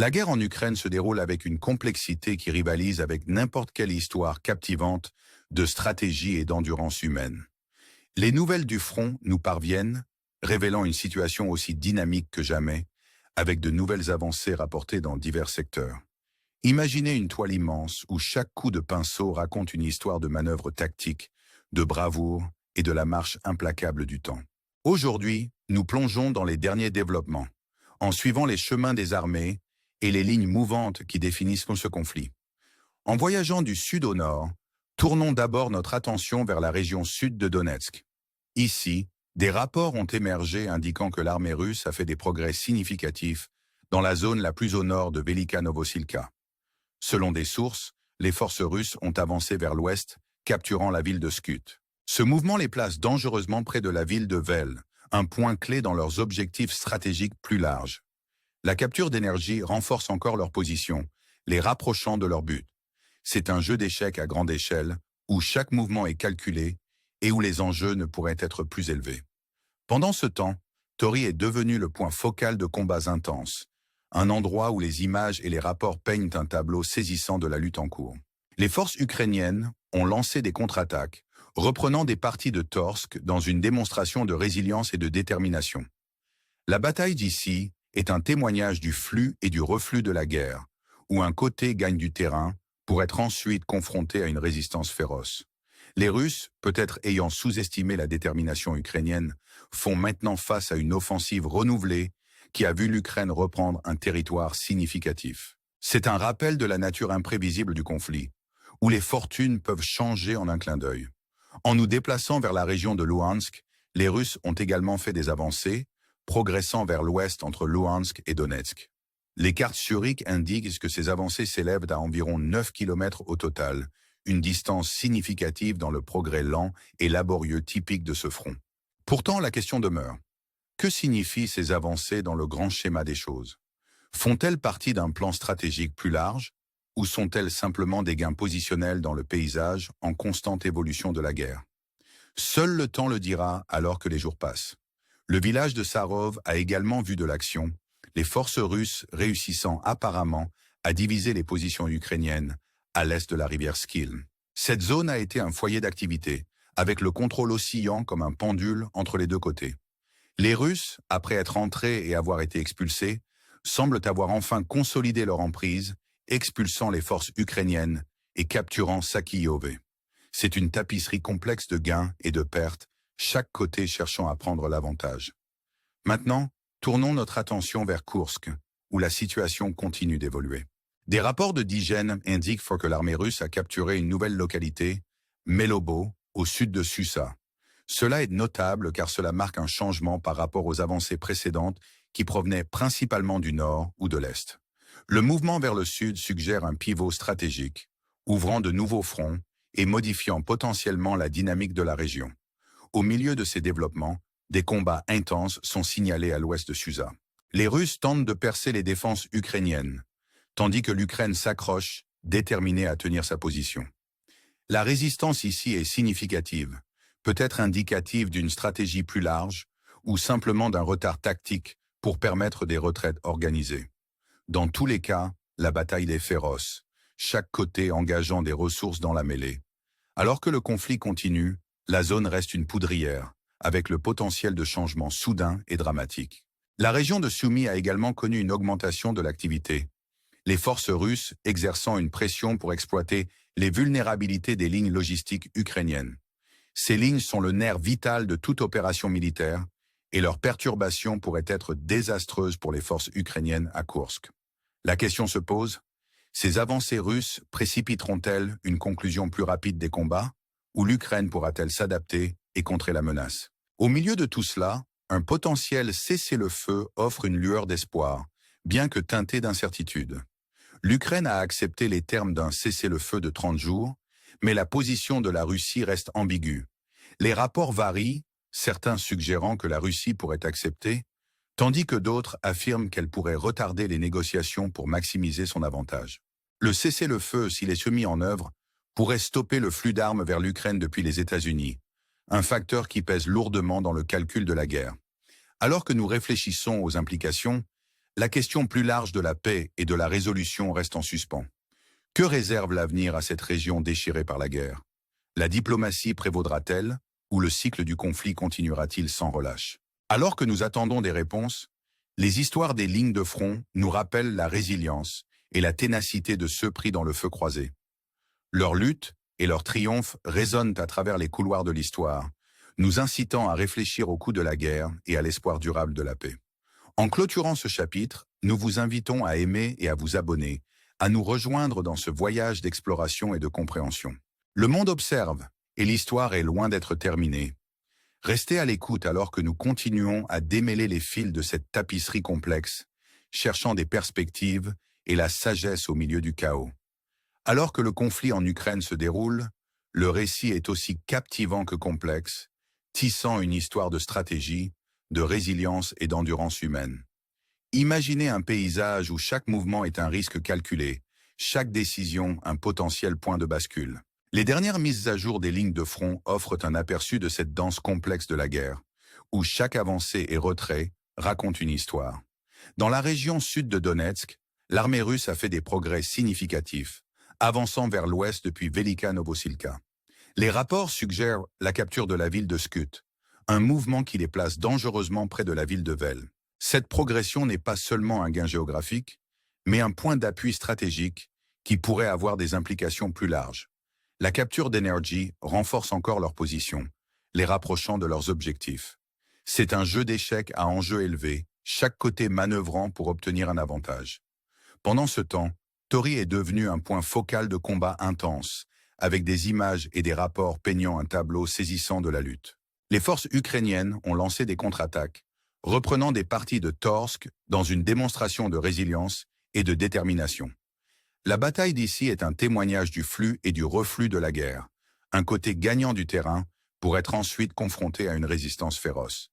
La guerre en Ukraine se déroule avec une complexité qui rivalise avec n'importe quelle histoire captivante de stratégie et d'endurance humaine. Les nouvelles du front nous parviennent, révélant une situation aussi dynamique que jamais, avec de nouvelles avancées rapportées dans divers secteurs. Imaginez une toile immense où chaque coup de pinceau raconte une histoire de manœuvre tactique, de bravoure et de la marche implacable du temps. Aujourd'hui, nous plongeons dans les derniers développements, en suivant les chemins des armées et les lignes mouvantes qui définissent ce conflit. En voyageant du sud au nord, tournons d'abord notre attention vers la région sud de Donetsk. Ici, des rapports ont émergé indiquant que l'armée russe a fait des progrès significatifs dans la zone la plus au nord de Velika Novosilka. Selon des sources, les forces russes ont avancé vers l'ouest, capturant la ville de Skut. Ce mouvement les place dangereusement près de la ville de Vel, un point clé dans leurs objectifs stratégiques plus larges. La capture d'énergie renforce encore leur position, les rapprochant de leur but. C'est un jeu d'échecs à grande échelle, où chaque mouvement est calculé et où les enjeux ne pourraient être plus élevés. Pendant ce temps, Tori est devenu le point focal de combats intenses, un endroit où les images et les rapports peignent un tableau saisissant de la lutte en cours. Les forces ukrainiennes ont lancé des contre-attaques, reprenant des parties de Torsk dans une démonstration de résilience et de détermination. La bataille d'ici est un témoignage du flux et du reflux de la guerre, où un côté gagne du terrain pour être ensuite confronté à une résistance féroce. Les Russes, peut-être ayant sous-estimé la détermination ukrainienne, font maintenant face à une offensive renouvelée qui a vu l'Ukraine reprendre un territoire significatif. C'est un rappel de la nature imprévisible du conflit, où les fortunes peuvent changer en un clin d'œil. En nous déplaçant vers la région de Luhansk, les Russes ont également fait des avancées, progressant vers l'ouest entre Luhansk et Donetsk. Les cartes Zurich indiquent que ces avancées s'élèvent à environ 9 km au total, une distance significative dans le progrès lent et laborieux typique de ce front. Pourtant, la question demeure. Que signifient ces avancées dans le grand schéma des choses? Font-elles partie d'un plan stratégique plus large, ou sont-elles simplement des gains positionnels dans le paysage en constante évolution de la guerre? Seul le temps le dira alors que les jours passent. Le village de Sarov a également vu de l'action, les forces russes réussissant apparemment à diviser les positions ukrainiennes à l'est de la rivière Skil. Cette zone a été un foyer d'activité, avec le contrôle oscillant comme un pendule entre les deux côtés. Les Russes, après être entrés et avoir été expulsés, semblent avoir enfin consolidé leur emprise, expulsant les forces ukrainiennes et capturant Sakiyove. C'est une tapisserie complexe de gains et de pertes, chaque côté cherchant à prendre l'avantage. Maintenant, tournons notre attention vers Koursk, où la situation continue d'évoluer. Des rapports de Digène indiquent que l'armée russe a capturé une nouvelle localité, Melobo, au sud de Susa. Cela est notable car cela marque un changement par rapport aux avancées précédentes qui provenaient principalement du nord ou de l'est. Le mouvement vers le sud suggère un pivot stratégique, ouvrant de nouveaux fronts et modifiant potentiellement la dynamique de la région. Au milieu de ces développements, des combats intenses sont signalés à l'ouest de Susa. Les Russes tentent de percer les défenses ukrainiennes, tandis que l'Ukraine s'accroche, déterminée à tenir sa position. La résistance ici est significative, peut-être indicative d'une stratégie plus large ou simplement d'un retard tactique pour permettre des retraites organisées. Dans tous les cas, la bataille est féroce, chaque côté engageant des ressources dans la mêlée. Alors que le conflit continue, la zone reste une poudrière, avec le potentiel de changement soudain et dramatique. La région de Sumy a également connu une augmentation de l'activité, les forces russes exerçant une pression pour exploiter les vulnérabilités des lignes logistiques ukrainiennes. Ces lignes sont le nerf vital de toute opération militaire et leur perturbation pourrait être désastreuse pour les forces ukrainiennes à Koursk. La question se pose, ces avancées russes précipiteront-elles une conclusion plus rapide des combats ou l'Ukraine pourra-t-elle s'adapter et contrer la menace? Au milieu de tout cela, un potentiel cessez-le-feu offre une lueur d'espoir, bien que teinté d'incertitude. L'Ukraine a accepté les termes d'un cessez-le-feu de 30 jours, mais la position de la Russie reste ambiguë. Les rapports varient, certains suggérant que la Russie pourrait accepter, tandis que d'autres affirment qu'elle pourrait retarder les négociations pour maximiser son avantage. Le cessez-le-feu, s'il est mis en œuvre, pourrait stopper le flux d'armes vers l'Ukraine depuis les États-Unis, un facteur qui pèse lourdement dans le calcul de la guerre. Alors que nous réfléchissons aux implications, La question plus large de la paix et de la résolution reste en suspens. Que réserve l'avenir à cette région déchirée par la guerre? La diplomatie prévaudra-t-elle ou le cycle du conflit continuera-t-il sans relâche? Alors que nous attendons des réponses, les histoires des lignes de front nous rappellent la résilience et la ténacité de ceux pris dans le feu croisé. Leur lutte et leur triomphe résonnent à travers les couloirs de l'histoire, nous incitant à réfléchir au coût de la guerre et à l'espoir durable de la paix. En clôturant ce chapitre, nous vous invitons à aimer et à vous abonner, à nous rejoindre dans ce voyage d'exploration et de compréhension. Le monde observe, et l'histoire est loin d'être terminée. Restez à l'écoute alors que nous continuons à démêler les fils de cette tapisserie complexe, cherchant des perspectives et la sagesse au milieu du chaos. Alors que le conflit en Ukraine se déroule, le récit est aussi captivant que complexe, tissant une histoire de stratégie, de résilience et d'endurance humaine. Imaginez un paysage où chaque mouvement est un risque calculé, chaque décision un potentiel point de bascule. Les dernières mises à jour des lignes de front offrent un aperçu de cette danse complexe de la guerre, où chaque avancée et retrait raconte une histoire. Dans la région sud de Donetsk, l'armée russe a fait des progrès significatifs, avançant vers l'ouest depuis Velika Novosilka. Les rapports suggèrent la capture de la ville de Skut, un mouvement qui les place dangereusement près de la ville de Vel. Cette progression n'est pas seulement un gain géographique, mais un point d'appui stratégique qui pourrait avoir des implications plus larges. La capture d'Energy renforce encore leur position, les rapprochant de leurs objectifs. C'est un jeu d'échecs à enjeu élevé, chaque côté manœuvrant pour obtenir un avantage. Pendant ce temps, Tori est devenu un point focal de combat intense, avec des images et des rapports peignant un tableau saisissant de la lutte. Les forces ukrainiennes ont lancé des contre-attaques, reprenant des parties de Torsk dans une démonstration de résilience et de détermination. La bataille d'ici est un témoignage du flux et du reflux de la guerre, un côté gagnant du terrain pour être ensuite confronté à une résistance féroce.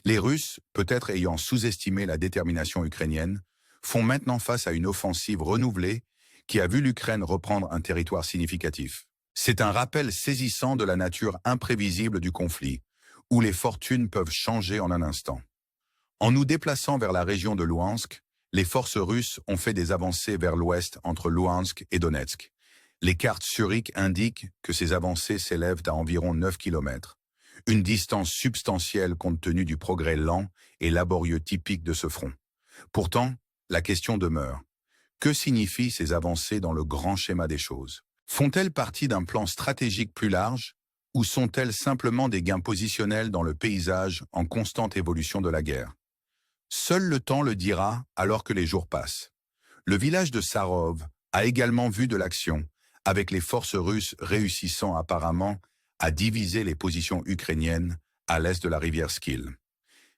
Les Russes, peut-être ayant sous-estimé la détermination ukrainienne, font maintenant face à une offensive renouvelée qui a vu l'Ukraine reprendre un territoire significatif. C'est un rappel saisissant de la nature imprévisible du conflit, où les fortunes peuvent changer en un instant. En nous déplaçant vers la région de Louhansk, les forces russes ont fait des avancées vers l'ouest entre Louhansk et Donetsk. Les cartes Zurich indiquent que ces avancées s'élèvent à environ 9 km, une distance substantielle compte tenu du progrès lent et laborieux typique de ce front. Pourtant, la question demeure. Que signifient ces avancées dans le grand schéma des choses? Font-elles partie d'un plan stratégique plus large ou sont-elles simplement des gains positionnels dans le paysage en constante évolution de la guerre? Seul le temps le dira alors que les jours passent. Le village de Sarov a également vu de l'action, avec les forces russes réussissant apparemment à diviser les positions ukrainiennes à l'est de la rivière Skil.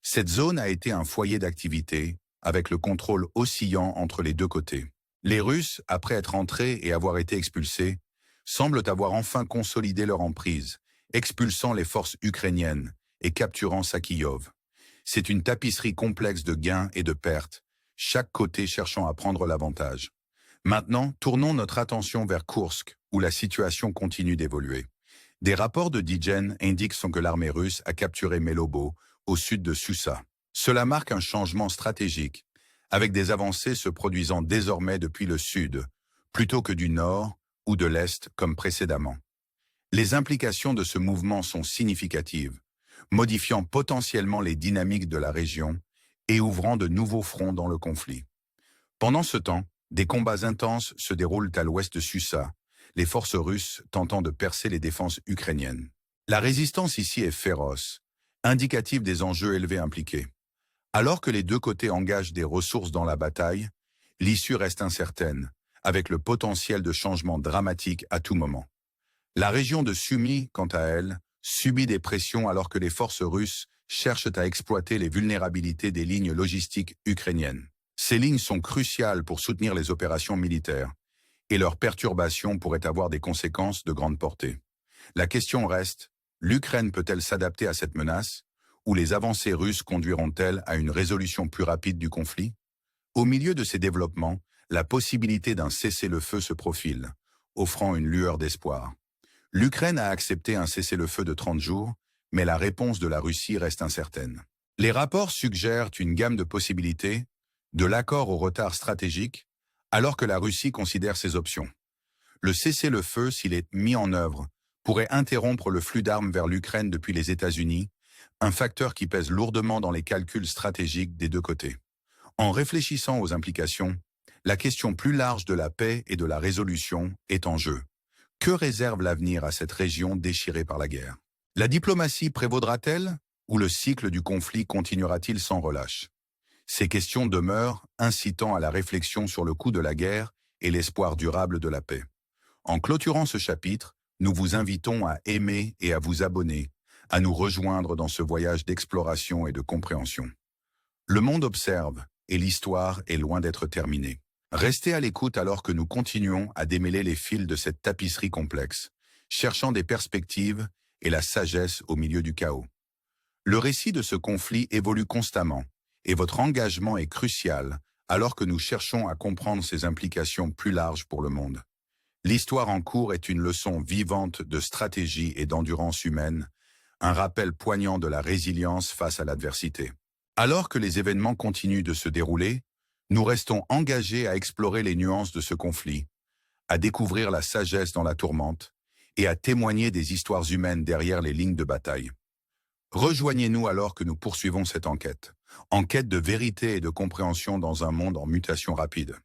Cette zone a été un foyer d'activité, avec le contrôle oscillant entre les deux côtés. Les Russes, après être entrés et avoir été expulsés, semblent avoir enfin consolidé leur emprise, expulsant les forces ukrainiennes et capturant Sakiyov. C'est une tapisserie complexe de gains et de pertes, chaque côté cherchant à prendre l'avantage. Maintenant, tournons notre attention vers Koursk, où la situation continue d'évoluer. Des rapports de Digen indiquent que l'armée russe a capturé Melobo, au sud de Susa. Cela marque un changement stratégique, avec des avancées se produisant désormais depuis le sud, plutôt que du nord ou de l'est comme précédemment. Les implications de ce mouvement sont significatives, modifiant potentiellement les dynamiques de la région et ouvrant de nouveaux fronts dans le conflit. Pendant ce temps, des combats intenses se déroulent à l'ouest de Susa, les forces russes tentant de percer les défenses ukrainiennes. La résistance ici est féroce, indicative des enjeux élevés impliqués. Alors que les deux côtés engagent des ressources dans la bataille, l'issue reste incertaine, avec le potentiel de changement dramatique à tout moment. La région de Sumy, quant à elle, subit des pressions alors que les forces russes cherchent à exploiter les vulnérabilités des lignes logistiques ukrainiennes. Ces lignes sont cruciales pour soutenir les opérations militaires, et leur perturbation pourrait avoir des conséquences de grande portée. La question reste, l'Ukraine peut-elle s'adapter à cette menace, ou les avancées russes conduiront-elles à une résolution plus rapide du conflit? Au milieu de ces développements, la possibilité d'un cessez-le-feu se profile, offrant une lueur d'espoir. L'Ukraine a accepté un cessez-le-feu de 30 jours, mais la réponse de la Russie reste incertaine. Les rapports suggèrent une gamme de possibilités, De l'accord au retard stratégique, alors que la Russie considère ses options. Le cessez-le-feu, s'il est mis en œuvre, pourrait interrompre le flux d'armes vers l'Ukraine depuis les États-Unis, un facteur qui pèse lourdement dans les calculs stratégiques des deux côtés. En réfléchissant aux implications, la question plus large de la paix et de la résolution est en jeu. Que réserve l'avenir à cette région déchirée par la guerre? La diplomatie prévaudra-t-elle ou le cycle du conflit continuera-t-il sans relâche? Ces questions demeurent, incitant à la réflexion sur le coût de la guerre et l'espoir durable de la paix. En clôturant ce chapitre, nous vous invitons à aimer et à vous abonner, à nous rejoindre dans ce voyage d'exploration et de compréhension. Le monde observe et l'histoire est loin d'être terminée. Restez à l'écoute alors que nous continuons à démêler les fils de cette tapisserie complexe, cherchant des perspectives et la sagesse au milieu du chaos. Le récit de ce conflit évolue constamment, et votre engagement est crucial alors que nous cherchons à comprendre ses implications plus larges pour le monde. L'histoire en cours est une leçon vivante de stratégie et d'endurance humaine, un rappel poignant de la résilience face à l'adversité. Alors que les événements continuent de se dérouler, nous restons engagés à explorer les nuances de ce conflit, à découvrir la sagesse dans la tourmente et à témoigner des histoires humaines derrière les lignes de bataille. Rejoignez-nous alors que nous poursuivons cette enquête de vérité et de compréhension dans un monde en mutation rapide.